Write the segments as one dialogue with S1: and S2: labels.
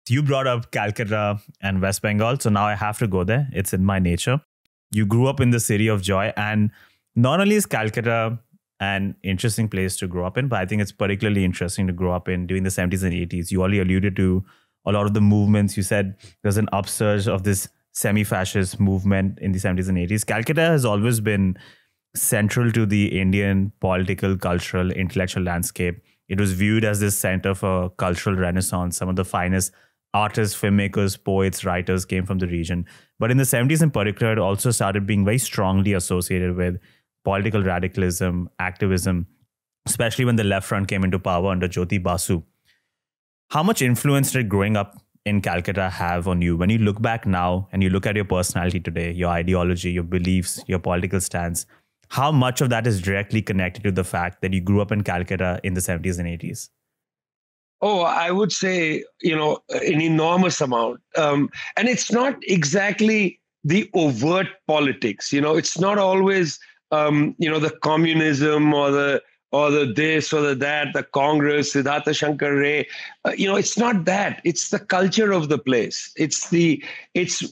S1: You brought up Calcutta and West Bengal, so now I have to go there. It's in my nature. You grew up in the city of joy, and not only is Calcutta an interesting place to grow up in, but I think it's particularly interesting to grow up in during the 70s and 80s. You already alluded to a lot of the movements. You said there's an upsurge of this semi-fascist movement in the 70s and 80s. Calcutta has always been central to the Indian political, cultural, intellectual landscape. It was viewed as this center for cultural renaissance. Some of the finest artists, filmmakers, poets, writers came from the region. But in the 70s in particular, it also started being very strongly associated with political radicalism, activism, especially when the left front came into power under Jyoti Basu. How much influence did growing up in Calcutta have on you? When you look back now and you look at your personality today, your ideology, your beliefs, your political stance, how much of that is directly connected to the fact that you grew up in Calcutta in the 70s and 80s?
S2: Oh, I would say, an enormous amount. And it's not exactly the overt politics. It's not always, the communism or the this or the that, the Congress, Siddhartha Shankar Ray. It's not that. It's the culture of the place. It's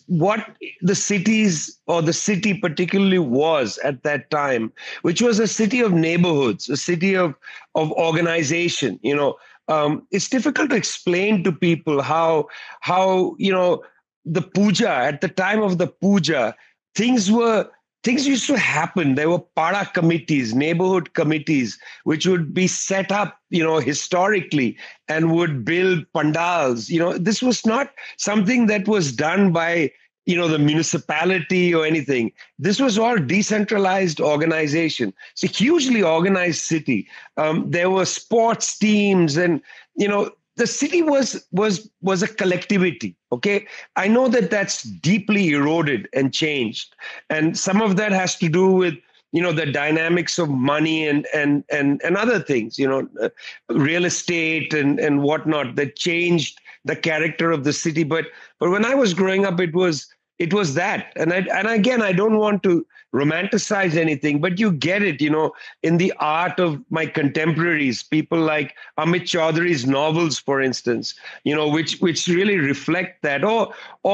S2: what the cities or the city particularly was at that time, which was a city of neighborhoods, a city of organization. It's difficult to explain to people how the puja, at the time of the puja, things used to happen. There were para committees, neighborhood committees, which would be set up, historically and would build pandals. This was not something that was done by, the municipality or anything. This was all decentralized organization. It's a hugely organized city. There were sports teams and, the city was a collectivity. Okay. I know that that's deeply eroded and changed. And some of that has to do with, the dynamics of money and other things, real estate and whatnot that changed the character of the city. But when I was growing up, it was that. And again, I don't want to romanticize anything, but you get it, in the art of my contemporaries, people like Amit Chaudhary's novels, for instance, which really reflect that, or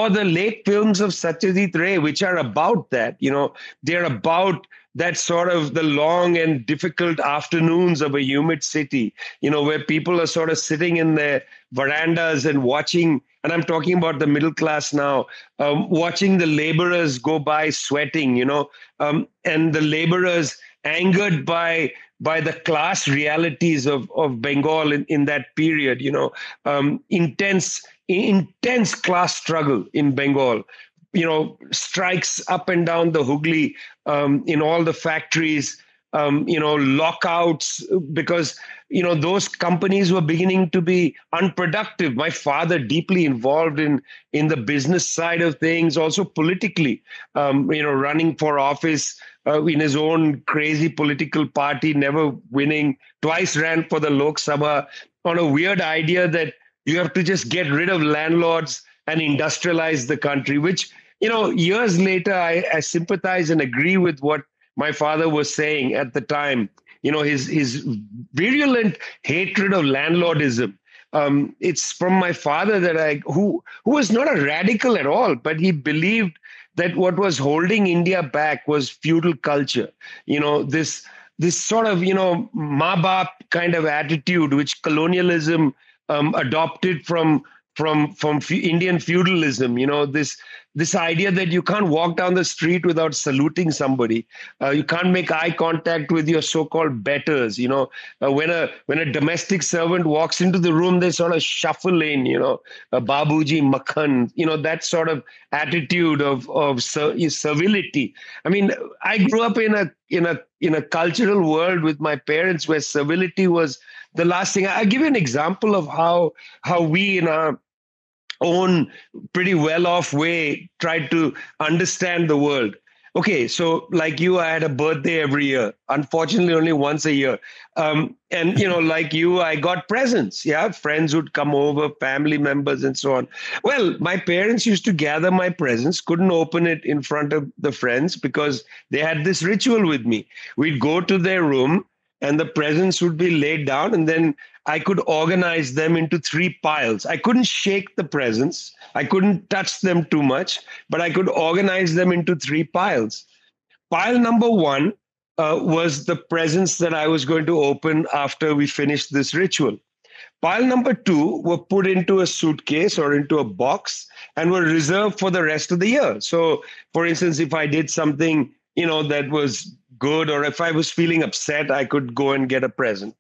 S2: the late films of Satyajit Ray, which are about that, they're about that sort of the long and difficult afternoons of a humid city, where people are sort of sitting in their verandas and watching, and I'm talking about the middle class now, watching the laborers go by sweating, and the laborers angered by the class realities of Bengal in that period, intense class struggle in Bengal. Strikes up and down the Hooghly, in all the factories, lockouts, because, those companies were beginning to be unproductive. My father deeply involved in the business side of things, also politically, running for office in his own crazy political party, never winning, twice ran for the Lok Sabha on a weird idea that you have to just get rid of landlords and industrialize the country, which, years later, I sympathize and agree with what my father was saying at the time. His virulent hatred of landlordism. It's from my father that who was not a radical at all, but he believed that what was holding India back was feudal culture. This sort of, maa baap kind of attitude, which colonialism adopted from Indian feudalism, this idea that you can't walk down the street without saluting somebody. You can't make eye contact with your so-called betters. When a domestic servant walks into the room, they sort of shuffle in, Babuji Makhan, that sort of attitude of servility. I mean, I grew up in a cultural world with my parents where servility was the last thing. I'll give you an example of how we in our own pretty well-off way tried to understand the world. Okay, so like you, I had a birthday every year. Unfortunately, only once a year. And, like you, I got presents. Yeah, friends would come over, family members and so on. Well, my parents used to gather my presents, couldn't open it in front of the friends because they had this ritual with me. We'd go to their room and the presents would be laid down, and then I could organize them into 3 piles. I couldn't shake the presents. I couldn't touch them too much, but I could organize them into 3 piles. Pile number 1 was the presents that I was going to open after we finished this ritual. Pile number 2 were put into a suitcase or into a box and were reserved for the rest of the year. So, for instance, if I did something, that was good, or if I was feeling upset, I could go and get a present,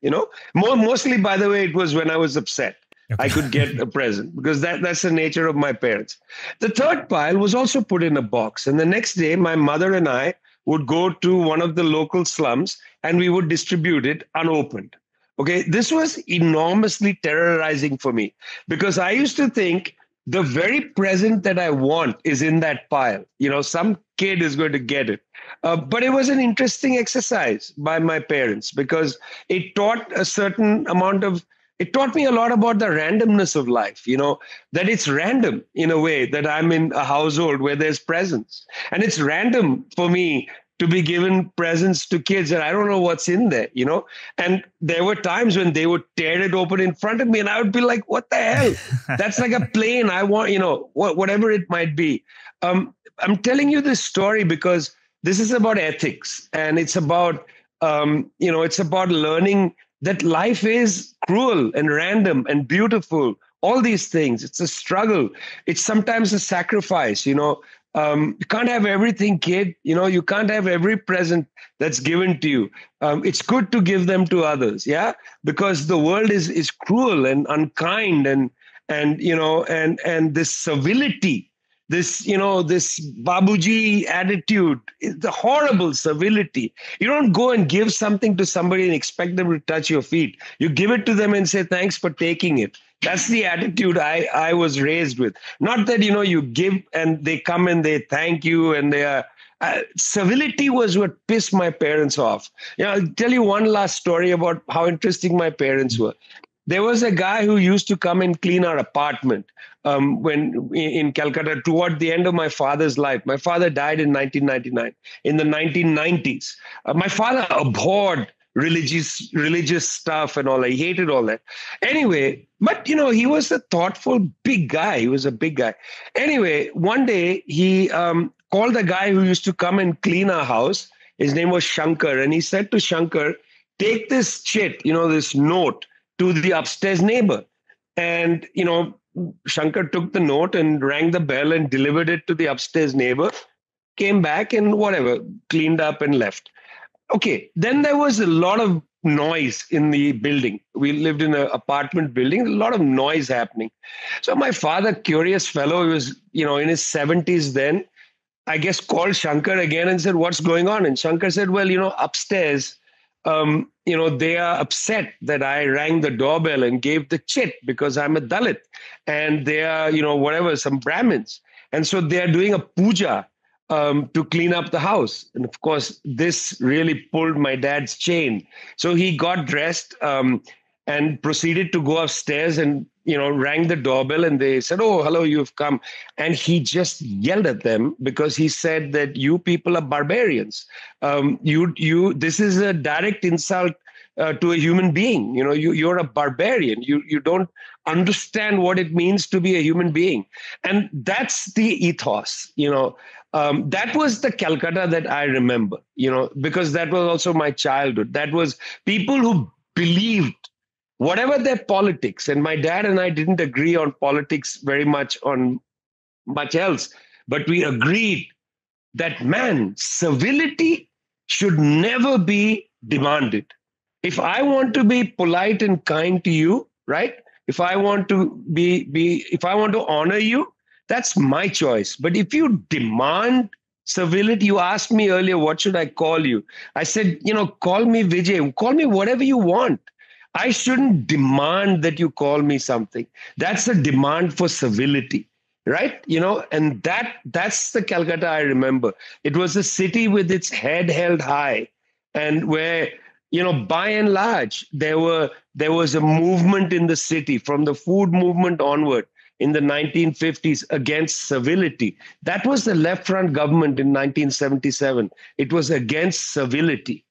S2: Mostly, by the way, it was when I was upset. Okay. I could get a present because that's the nature of my parents. The third pile was also put in a box. And the next day, my mother and I would go to one of the local slums and we would distribute it unopened. Okay, this was enormously terrorizing for me because I used to think the very present that I want is in that pile. Some kid is going to get it. But it was an interesting exercise by my parents because it taught it taught me a lot about the randomness of life, that it's random in a way that I'm in a household where there's presents. And it's random for me to be given presents to kids and I don't know what's in there, And there were times when they would tear it open in front of me and I would be like, what the hell? That's like a plane. I want, whatever it might be. I'm telling you this story because this is about ethics and it's about, it's about learning that life is cruel and random and beautiful. All these things. It's a struggle. It's sometimes a sacrifice, you can't have everything, kid. You can't have every present that's given to you. It's good to give them to others, yeah, because the world is cruel and unkind, and this civility, this babuji attitude, the horrible civility. You don't go and give something to somebody and expect them to touch your feet. You give it to them and say thanks for taking it. That's the attitude I was raised with. Not that, you give and they come and they thank you and they are. Civility was what pissed my parents off. I'll tell you one last story about how interesting my parents were. There was a guy who used to come and clean our apartment when in Calcutta toward the end of my father's life. My father died in 1999. In the 1990s, my father abhorred religious stuff and all. I hated all that. Anyway, but he was a thoughtful, big guy. He was a big guy. Anyway, one day he called the guy who used to come and clean our house. His name was Shankar. And he said to Shankar, take this chit, this note to the upstairs neighbor. And, Shankar took the note and rang the bell and delivered it to the upstairs neighbor, came back and whatever, cleaned up and left. Okay, then there was a lot of noise in the building. We lived in an apartment building, a lot of noise happening. So my father, curious fellow, he was, in his 70s then, I guess called Shankar again and said, what's going on? And Shankar said, well, upstairs, they are upset that I rang the doorbell and gave the chit because I'm a Dalit. And they are, some Brahmins. And so they are doing a puja to clean up the house. And of course, this really pulled my dad's chain. So he got dressed and proceeded to go upstairs and, rang the doorbell and they said, oh, hello, you've come. And he just yelled at them because he said that you people are barbarians. This is a direct insult to a human being. You're a barbarian. You don't understand what it means to be a human being. And that's the ethos, that was the Calcutta that I remember, because that was also my childhood. That was people who believed whatever their politics. And my dad and I didn't agree on politics very much on much else, but we agreed that, man, civility should never be demanded. If I want to be polite and kind to you, right? If I want to if I want to honor you, that's my choice. But if you demand civility, you asked me earlier, what should I call you? I said, call me Vijay, call me whatever you want. I shouldn't demand that you call me something. That's a demand for civility, right? And that's the Calcutta I remember. It was a city with its head held high and where, by and large, there was a movement in the city from the food movement onward in the 1950s against civility. That was the left front government in 1977. It was against civility.